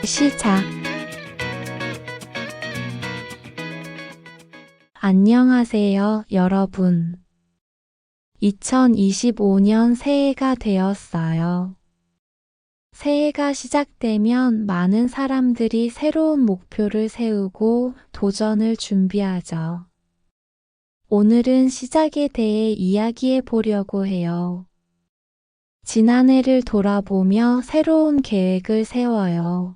시작. 안녕하세요, 여러분. 2025년 새해가 되었어요. 새해가 시작되면 많은 사람들이 새로운 목표를 세우고 도전을 준비하죠. 오늘은 시작에 대해 이야기해 보려고 해요. 지난해를 돌아보며 새로운 계획을 세워요.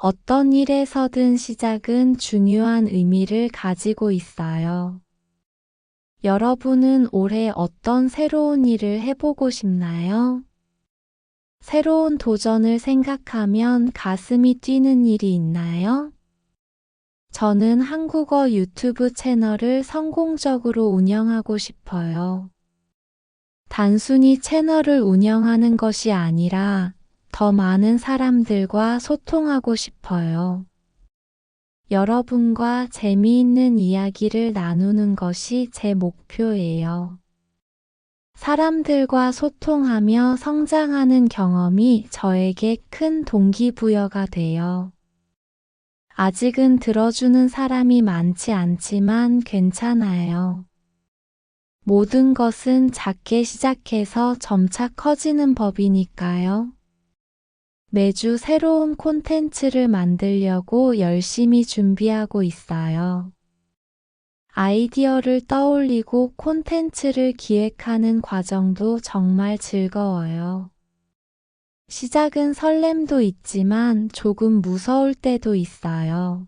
어떤 일에서든 시작은 중요한 의미를 가지고 있어요. 여러분은 올해 어떤 새로운 일을 해보고 싶나요? 새로운 도전을 생각하면 가슴이 뛰는 일이 있나요? 저는 한국어 유튜브 채널을 성공적으로 운영하고 싶어요. 단순히 채널을 운영하는 것이 아니라 더 많은 사람들과 소통하고 싶어요. 여러분과 재미있는 이야기를 나누는 것이 제 목표예요. 사람들과 소통하며 성장하는 경험이 저에게 큰 동기부여가 돼요. 아직은 들어주는 사람이 많지 않지만 괜찮아요. 모든 것은 작게 시작해서 점차 커지는 법이니까요. 매주 새로운 콘텐츠를 만들려고 열심히 준비하고 있어요. 아이디어를 떠올리고 콘텐츠를 기획하는 과정도 정말 즐거워요. 시작은 설렘도 있지만 조금 무서울 때도 있어요.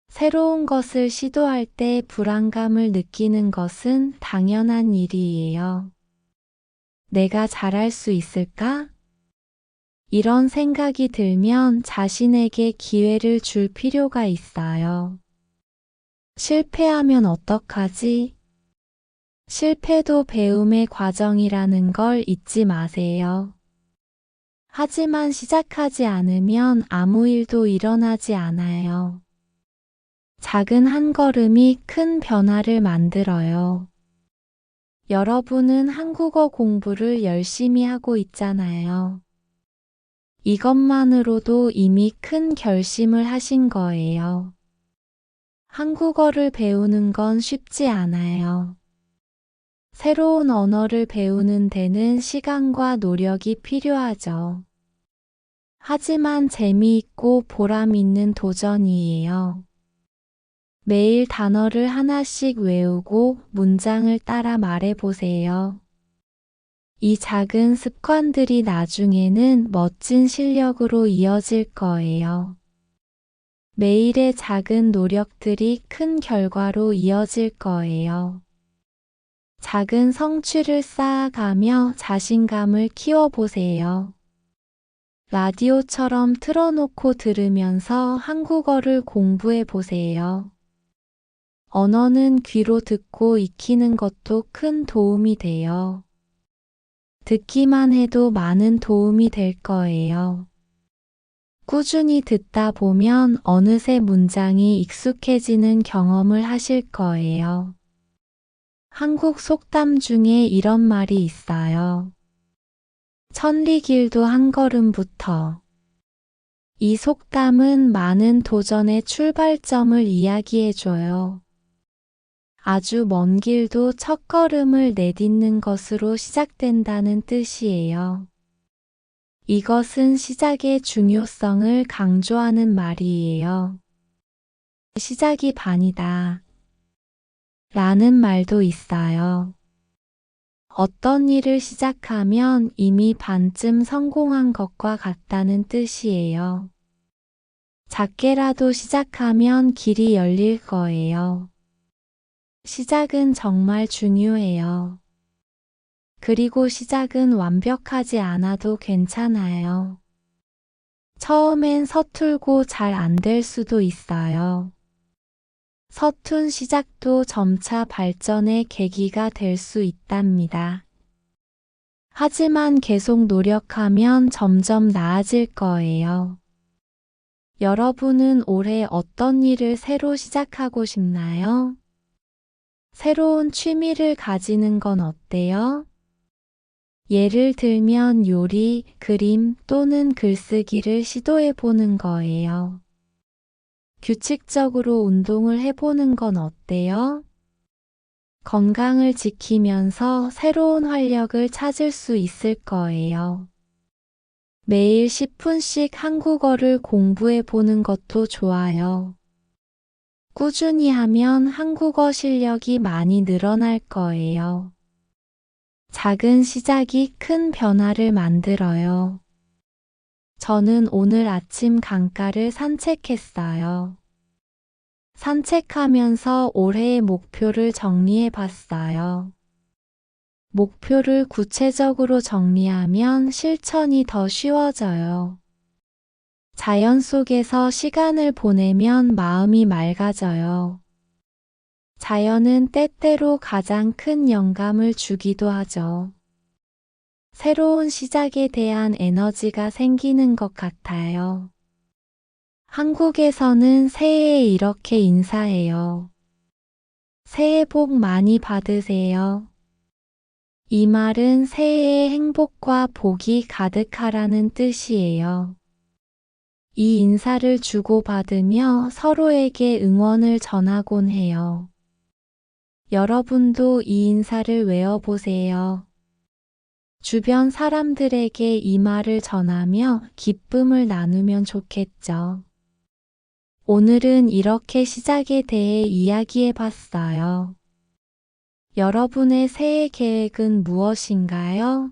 새로운 것을 시도할 때 불안감을 느끼는 것은 당연한 일이에요. 내가 잘할 수 있을까? 이런 생각이 들면 자신에게 기회를 줄 필요가 있어요. 실패하면 어떡하지? 실패도 배움의 과정이라는 걸 잊지 마세요. 하지만 시작하지 않으면 아무 일도 일어나지 않아요. 작은 한 걸음이 큰 변화를 만들어요. 여러분은 한국어 공부를 열심히 하고 있잖아요. 이것만으로도 이미 큰 결심을 하신 거예요. 한국어를 배우는 건 쉽지 않아요. 새로운 언어를 배우는 데는 시간과 노력이 필요하죠. 하지만 재미있고 보람 있는 도전이에요. 매일 단어를 하나씩 외우고 문장을 따라 말해보세요. 이 작은 습관들이 나중에는 멋진 실력으로 이어질 거예요. 매일의 작은 노력들이 큰 결과로 이어질 거예요. 작은 성취를 쌓아가며 자신감을 키워보세요. 라디오처럼 틀어놓고 들으면서 한국어를 공부해 보세요. 언어는 귀로 듣고 익히는 것도 큰 도움이 돼요. 듣기만 해도 많은 도움이 될 거예요. 꾸준히 듣다 보면 어느새 문장이 익숙해지는 경험을 하실 거예요. 한국 속담 중에 이런 말이 있어요. 천리길도 한 걸음부터. 이 속담은 많은 도전의 출발점을 이야기해줘요. 아주 먼 길도 첫걸음을 내딛는 것으로 시작된다는 뜻이에요. 이것은 시작의 중요성을 강조하는 말이에요. 시작이 반이다. 라는 말도 있어요. 어떤 일을 시작하면 이미 반쯤 성공한 것과 같다는 뜻이에요. 작게라도 시작하면 길이 열릴 거예요. 시작은 정말 중요해요. 그리고 시작은 완벽하지 않아도 괜찮아요. 처음엔 서툴고 잘 안 될 수도 있어요. 서툰 시작도 점차 발전의 계기가 될 수 있답니다. 하지만 계속 노력하면 점점 나아질 거예요. 여러분은 올해 어떤 일을 새로 시작하고 싶나요? 새로운 취미를 가지는 건 어때요? 예를 들면 요리, 그림 또는 글쓰기를 시도해 보는 거예요. 규칙적으로 운동을 해보는 건 어때요? 건강을 지키면서 새로운 활력을 찾을 수 있을 거예요. 매일 10분씩 한국어를 공부해 보는 것도 좋아요. 꾸준히 하면 한국어 실력이 많이 늘어날 거예요. 작은 시작이 큰 변화를 만들어요. 저는 오늘 아침 강가를 산책했어요. 산책하면서 올해의 목표를 정리해 봤어요. 목표를 구체적으로 정리하면 실천이 더 쉬워져요. 자연 속에서 시간을 보내면 마음이 맑아져요. 자연은 때때로 가장 큰 영감을 주기도 하죠. 새로운 시작에 대한 에너지가 생기는 것 같아요. 한국에서는 새해에 이렇게 인사해요. 새해 복 많이 받으세요. 이 말은 새해에 행복과 복이 가득하라는 뜻이에요. 이 인사를 주고받으며 서로에게 응원을 전하곤 해요. 여러분도 이 인사를 외워보세요. 주변 사람들에게 이 말을 전하며 기쁨을 나누면 좋겠죠. 오늘은 이렇게 시작에 대해 이야기해 봤어요. 여러분의 새해 계획은 무엇인가요?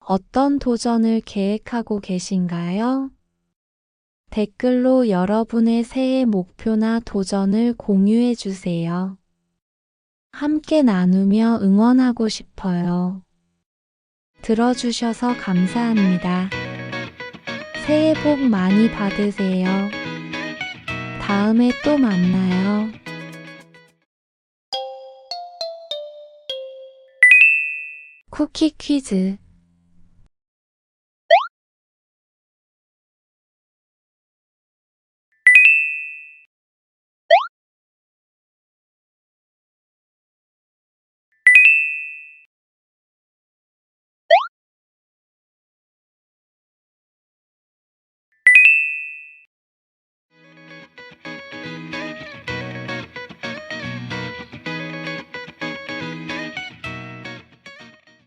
어떤 도전을 계획하고 계신가요? 댓글로 여러분의 새해 목표나 도전을 공유해 주세요. 함께 나누며 응원하고 싶어요. 들어주셔서 감사합니다. 새해 복 많이 받으세요. 다음에 또 만나요. 쿠키 퀴즈.